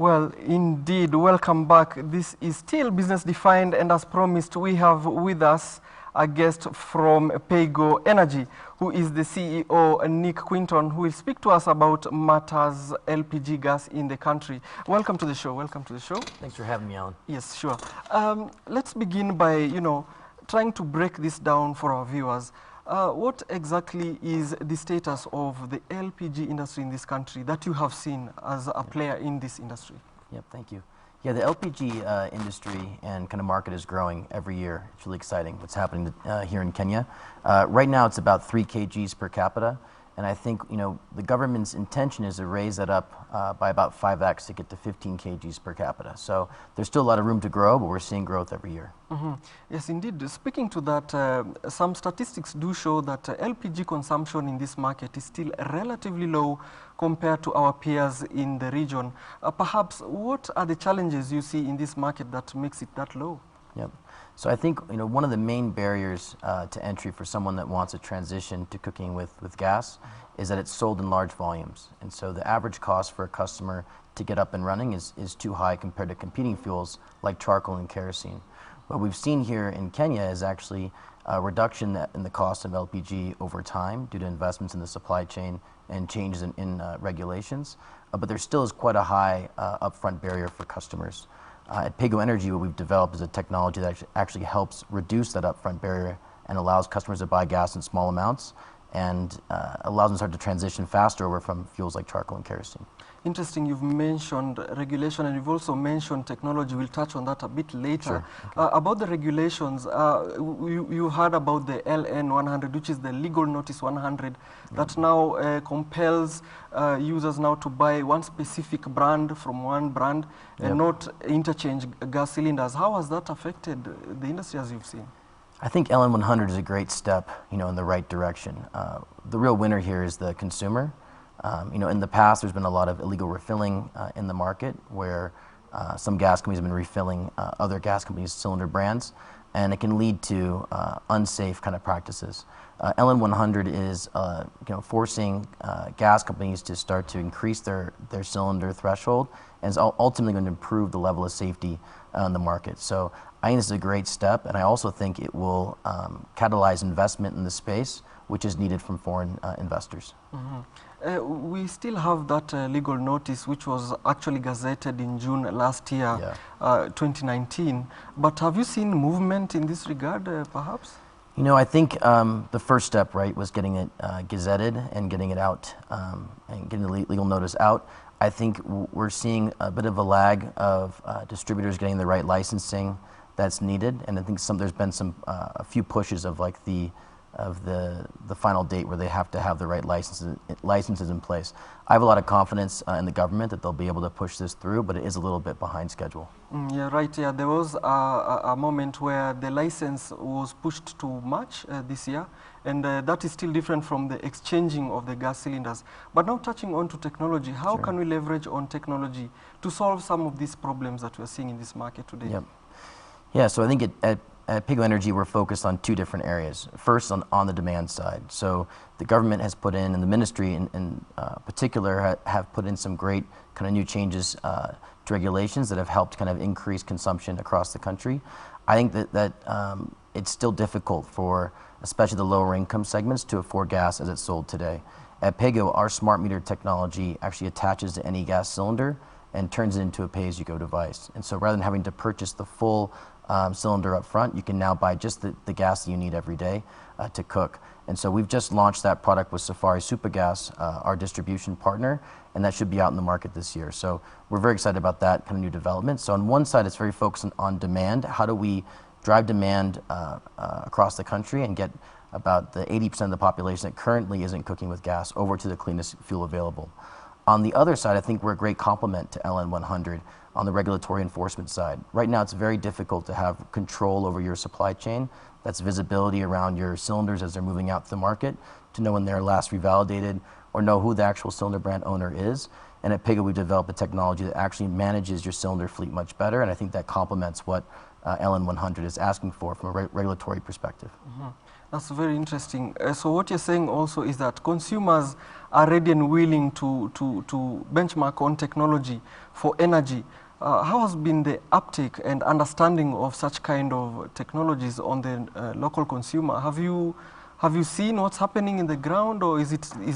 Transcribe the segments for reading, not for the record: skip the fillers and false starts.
Well, indeed, welcome back. This is still Business Defined, and as promised, we have with us a guest from Paygo Energy, who is the CEO, Nick Quinton, who will speak to us about matters LPG gas in the country. Welcome to the show. Welcome to the show. Thanks for having me, Alan. Yes, sure. Let's begin by, trying to break this down for our viewers. What exactly is the status of the LPG industry in this country that you have seen as a player in this industry? Yep, thank you. Yeah, the LPG industry and kind of market is growing every year. It's really exciting what's happening here in Kenya. Right now it's about 3 kgs per capita, and I think the government's intention is to raise that up by about 5x to get to 15 kgs per capita. So there's still a lot of room to grow, but we're seeing growth every year. Mm-hmm. Yes, indeed. Speaking to that, some statistics do show that LPG consumption in this market is still relatively low compared to our peers in the region. Perhaps, what are the challenges you see in this market that makes it that low? Yep. So I think one of the main barriers to entry for someone that wants to transition to cooking with gas is that it's sold in large volumes. And so the average cost for a customer to get up and running is too high compared to competing fuels like charcoal and kerosene. What we've seen here in Kenya is actually a reduction in the cost of LPG over time due to investments in the supply chain and changes in regulations. But there still is quite a high upfront barrier for customers. At Paygo Energy, what we've developed is a technology that actually helps reduce that upfront barrier and allows customers to buy gas in small amounts and allows them to start to transition faster over from fuels like charcoal and kerosene. Interesting, you've mentioned regulation and you've also mentioned technology. We'll touch on that a bit later. Sure. Okay. About the regulations, you heard about the LN100, which is the Legal Notice 100, that now compels users now to buy one specific brand from one brand and not interchange gas cylinders. How has that affected the industry as you've seen? I think LN100 is a great step, in the right direction. The real winner here is the consumer. In the past, there's been a lot of illegal refilling in the market where some gas companies have been refilling other gas companies' cylinder brands, and it can lead to unsafe kind of practices. LN100 is forcing gas companies to start to increase their cylinder threshold, and is ultimately going to improve the level of safety in the market. So I think this is a great step, and I also think it will catalyze investment in the space, which is needed from foreign investors. Mm-hmm. We still have that legal notice, which was actually gazetted in June last year, 2019. But have you seen movement in this regard, perhaps? I think the first step, was getting it gazetted and getting it out, and getting the legal notice out. I think we're seeing a bit of a lag of distributors getting the right licensing that's needed, and I think there's been a few pushes of the final date where they have to have the right licenses in place. I have a lot of confidence in the government that they'll be able to push this through, but it is a little bit behind schedule. Yeah, right. Yeah, there was a moment where the license was pushed to March this year, and that is still different from the exchanging of the gas cylinders. But now touching on to technology, how can we leverage on technology to solve some of these problems that we're seeing in this market today? Yep. Yeah, so I think at Paygo Energy, we're focused on 2 different areas. First, on the demand side. So the government has put in, and the ministry in particular, have put in some great kind of new changes to regulations that have helped kind of increase consumption across the country. I think that it's still difficult for, especially the lower income segments, to afford gas as it's sold today. At Paygo, our smart meter technology actually attaches to any gas cylinder and turns it into a pay-as-you-go device. And so rather than having to purchase the full cylinder up front, you can now buy just the gas that you need every day to cook. And so we've just launched that product with Safari Supergas, our distribution partner, and that should be out in the market this year. So we're very excited about that kind of new development. So on one side, it's very focused on demand. How do we drive demand across the country and get about the 80% of the population that currently isn't cooking with gas over to the cleanest fuel available? On the other side, I think we're a great complement to LN100 on the regulatory enforcement side. Right now, it's very difficult to have control over your supply chain. That's visibility around your cylinders as they're moving out to the market, to know when they're last revalidated, or know who the actual cylinder brand owner is. And at Paygo, we've developed a technology that actually manages your cylinder fleet much better, and I think that complements what LN100 is asking for from a regulatory perspective. Mm-hmm. That's very interesting. So what you're saying also is that consumers are ready and willing to benchmark on technology for energy. How has been the uptake and understanding of such kind of technologies on the local consumer? Have you seen what's happening in the ground, or is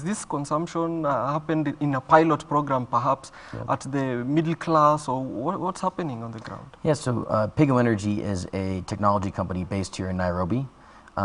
this consumption happened in a pilot program perhaps at the middle class, or what's happening on the ground? Yeah, so Pigo Energy is a technology company based here in Nairobi.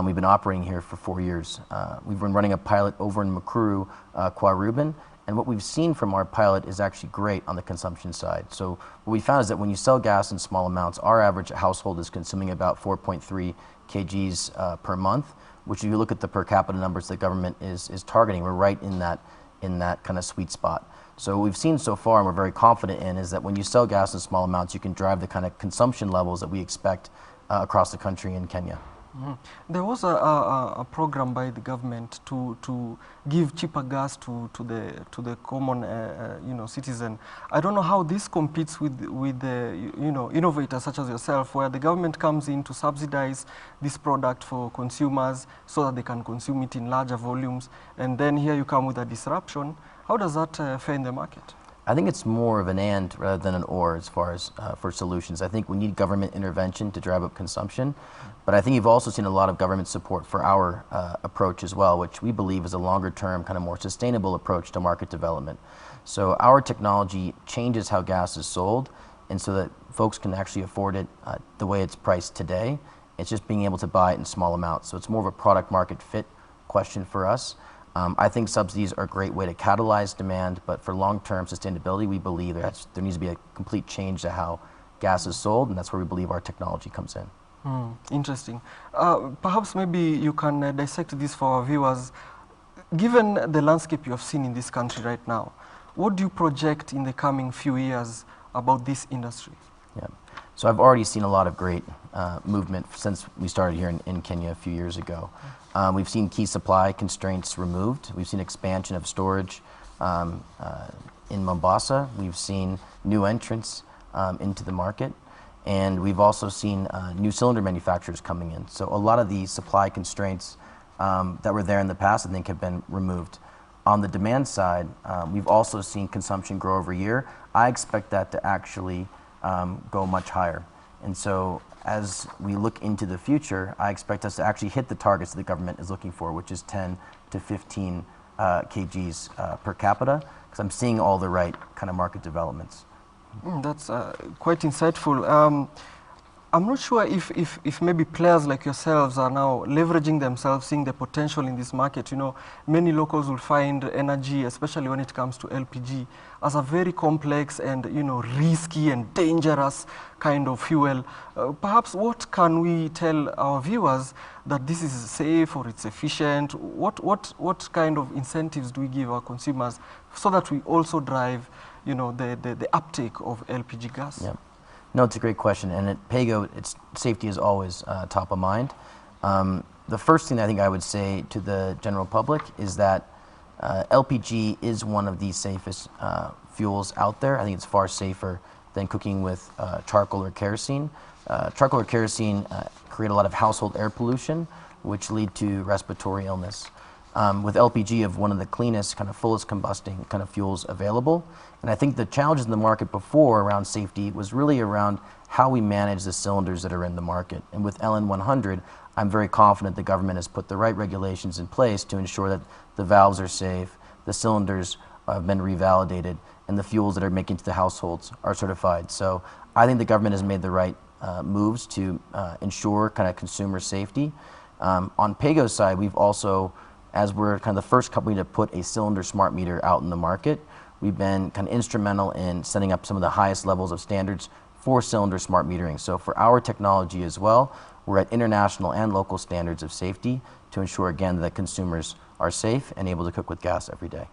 We've been operating here for 4 years. We've been running a pilot over in Makuru, Kwa Ruben, and what we've seen from our pilot is actually great on the consumption side. So what we found is that when you sell gas in small amounts, our average household is consuming about 4.3 kgs per month, which if you look at the per capita numbers the government is targeting, we're right in that kind of sweet spot. So what we've seen so far, and we're very confident in, is that when you sell gas in small amounts, you can drive the kind of consumption levels that we expect across the country in Kenya. Mm-hmm. There was a program by the government to give cheaper gas to the common citizen. I don't know how this competes with the innovators such as yourself, where the government comes in to subsidize this product for consumers so that they can consume it in larger volumes, and then here you come with a disruption. How does that fare in the market? I think it's more of an and rather than an or as far as for solutions. I think we need government intervention to drive up consumption, but I think you've also seen a lot of government support for our approach as well, which we believe is a longer term, kind of more sustainable approach to market development. So our technology changes how gas is sold, and so that folks can actually afford it the way it's priced today. It's just being able to buy it in small amounts. So it's more of a product market fit question for us. I think subsidies are a great way to catalyze demand, but for long-term sustainability, we believe there needs to be a complete change to how gas is sold, and that's where we believe our technology comes in. Interesting. Perhaps maybe you can dissect this for our viewers. Given the landscape you have seen in this country right now, what do you project in the coming few years about this industry? Yeah. So I've already seen a lot of great movement since we started here in Kenya a few years ago. We've seen key supply constraints removed. We've seen expansion of storage in Mombasa. We've seen new entrants into the market. And we've also seen new cylinder manufacturers coming in. So a lot of the supply constraints that were there in the past, I think, have been removed. On the demand side, we've also seen consumption grow over year. I expect that to actually go much higher. And so as we look into the future, I expect us to actually hit the targets that the government is looking for, which is 10 to 15 kgs per capita, because I'm seeing all the right kind of market developments. That's quite insightful. I'm not sure if maybe players like yourselves are now leveraging themselves, seeing the potential in this market. You know, many locals will find energy, especially when it comes to LPG, as a very complex and, risky and dangerous kind of fuel. Perhaps what can we tell our viewers that this is safe or it's efficient? What kind of incentives do we give our consumers so that we also drive, the uptake of LPG gas? Yeah. No, it's a great question, and at Pago, safety is always top of mind. The first thing I think I would say to the general public is that LPG is one of the safest fuels out there. I think it's far safer than cooking with charcoal or kerosene. Charcoal or kerosene create a lot of household air pollution, which lead to respiratory illness. With LPG of one of the cleanest, kind of fullest combusting kind of fuels available. And I think the challenges in the market before around safety was really around how we manage the cylinders that are in the market. And with LN100, I'm very confident the government has put the right regulations in place to ensure that the valves are safe, the cylinders have been revalidated, and the fuels that are making to the households are certified. So I think the government has made the right moves to ensure kind of consumer safety. On Pago's side, we've also, as we're kind of the first company to put a cylinder smart meter out in the market, we've been kind of instrumental in setting up some of the highest levels of standards for cylinder smart metering. So for our technology as well, we're at international and local standards of safety to ensure, again, that consumers are safe and able to cook with gas every day.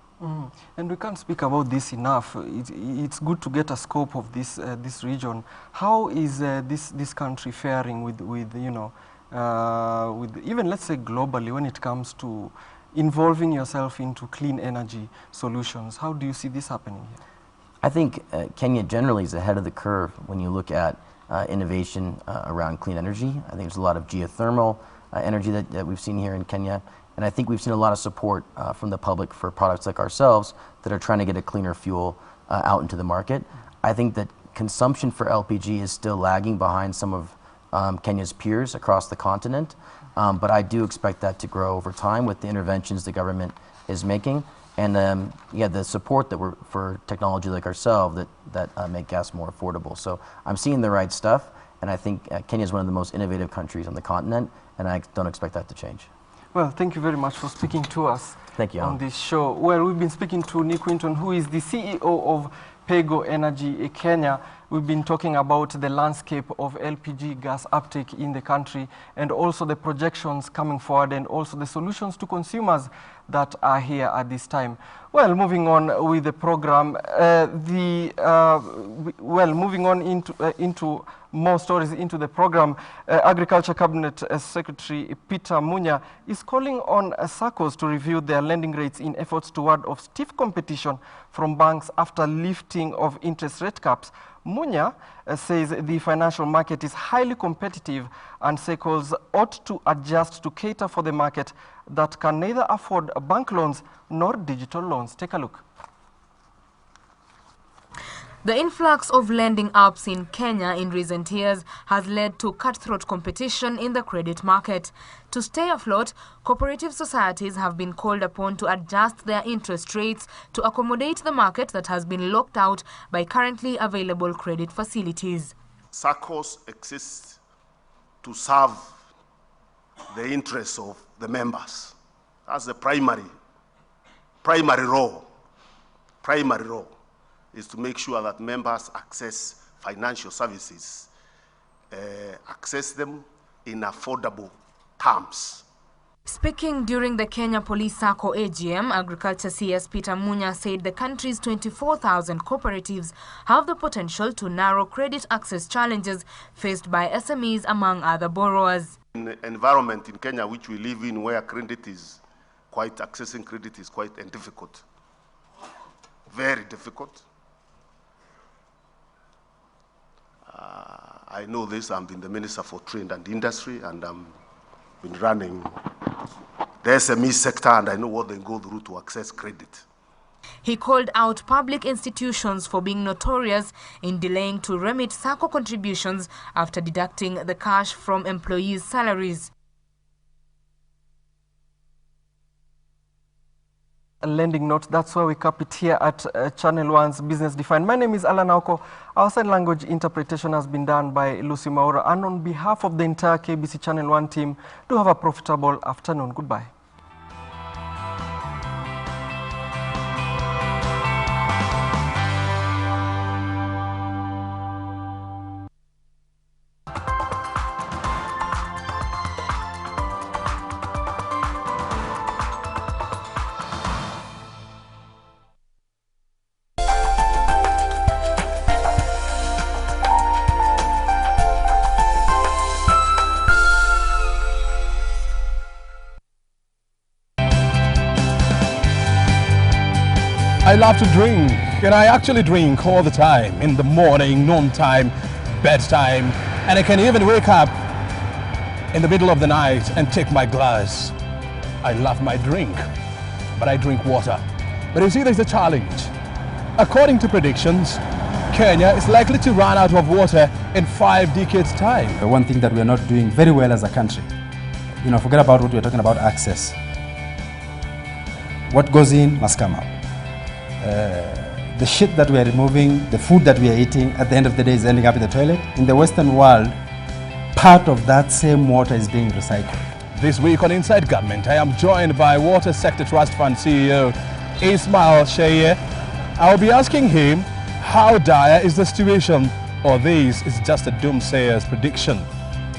And we can't speak about this enough. It's good to get a scope of this region. How is this country faring with even, let's say, globally, when it comes to involving yourself into clean energy solutions? How do you see this happening here? I think Kenya generally is ahead of the curve when you look at innovation around clean energy. I think there's a lot of geothermal energy that we've seen here in Kenya. And I think we've seen a lot of support from the public for products like ourselves that are trying to get a cleaner fuel out into the market. I think that consumption for LPG is still lagging behind some of Kenya's peers across the continent, but I do expect that to grow over time with the interventions the government is making, and yeah, the support that for technology like ourselves that make gas more affordable. So I'm seeing the right stuff, and I think Kenya is one of the most innovative countries on the continent, and I don't expect that to change. Well, thank you very much for speaking to us. Thank you, on this show. Well, we've been speaking to Nick Winton, who is the CEO of Pego Energy Kenya. We've been talking about the landscape of LPG gas uptake in the country, and also the projections coming forward, and also the solutions to consumers that are here at this time. Well, moving on with the program, moving on into more stories into the program, Agriculture Cabinet Secretary Peter Munya is calling on SACCOs to review their lending rates in efforts to ward off stiff competition from banks after lifting of interest rate caps. Munya says the financial market is highly competitive and SACCOs ought to adjust to cater for the market that can neither afford bank loans nor digital loans. Take a look. The influx of lending apps in Kenya in recent years has led to cutthroat competition in the credit market. To stay afloat, cooperative societies have been called upon to adjust their interest rates to accommodate the market that has been locked out by currently available credit facilities. SACCOs exist to serve the interests of the members. That's the primary role. Primary role is to make sure that members access financial services, access them in affordable terms. Speaking during the Kenya Police SACCO AGM, Agriculture CS Peter Munya said the country's 24,000 cooperatives have the potential to narrow credit access challenges faced by SMEs among other borrowers. In the environment in Kenya which we live in, where accessing credit is quite difficult, very difficult. I know this. I've been the Minister for Trade and Industry, and I've been running the SME sector, and I know what they go through to access credit. He called out public institutions for being notorious in delaying to remit SACCO contributions after deducting the cash from employees' salaries. A lending note. That's why we cap it here at Channel 1's Business Defined. My name is Alan Auko. Our sign language interpretation has been done by Lucy Maura. And on behalf of the entire KBC Channel 1 team, do have a profitable afternoon. Goodbye. I love to drink, and I actually drink all the time, in the morning, noontime, bedtime, and I can even wake up in the middle of the night and take my glass. I love my drink, but I drink water. But you see, there's a challenge. According to predictions, Kenya is likely to run out of water in 5 decades' time. The one thing that we are not doing very well as a country, forget about what we're talking about, access. What goes in must come out. The shit that we are removing, the food that we are eating, at the end of the day is ending up in the toilet. In the Western world, part of that same water is being recycled. This week on Inside Government, I am joined by Water Sector Trust Fund CEO Ismail Sheye. I'll be asking him, how dire is the situation, or this is just a doomsayer's prediction?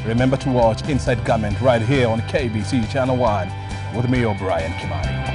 Remember to watch Inside Government right here on KBC Channel 1 with me, O'Brien Kimani.